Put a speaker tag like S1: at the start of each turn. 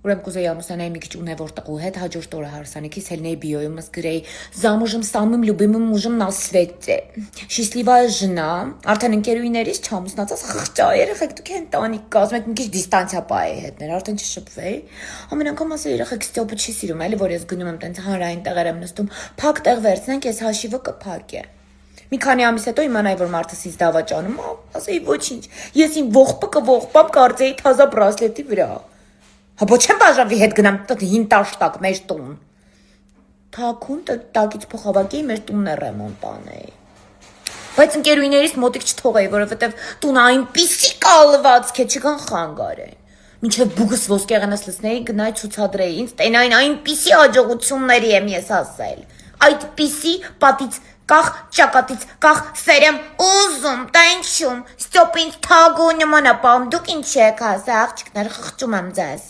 S1: Ուրեմն կուզեի ամուսնանայի մի քիչ ունևոր տղու հետ հաջորդ օրը հարսանիքից հելնեի բիոյում գրեի «Замужем самым любимым мужем на свете, счастливая жена», արդեն ընկերուհիներից չամուսնացած խղճա երեխեք դուք ընտանիք կազմում եք մի քիչ դիստանցիա պահեի հետներ, արդեն չշփվեի, ամեն անգամ ասել երեխեք ստյոպը չի սիրում, էլի որ ես գնում եմ տենց հանրային տեղեր եմ նստում, փակ տեղ վերցնենք, ես հաշիվը կփակե։ Մի քանի ամիս հետո իմանայի, որ մարդը ինձ դավաճանում, ասեի ոչինչ, ես իմ ողբը կարծեի թազա բրասլետի վրա։ Հա ոչ չեմ բաժանվի հետ գնամ հին տաշտակ մեր տուն։ Թաքուն տակից փոխավակեի մեր տունն է ռեմոնտ անեի։ Բայց ընկերուհիներից մոտիկ չթողեի, որովհետև տունը այնպիսի կալվածք է, չկան խանգարեն։ Մինչև բուգս ոսկեղենս լսնեի, գնայի ցուցադրեի, ինձ տենային այնպիսի աջողությունների եմ ես ասել։ Այդպիսի պատից կախ, ճակատից կախ սեր եմ ուզում, տենչում, Ստյոպ ինձ թագու նման է պահում, դուք ինչ եք ասա, աղջիկներ խղճում եմ ձեզ։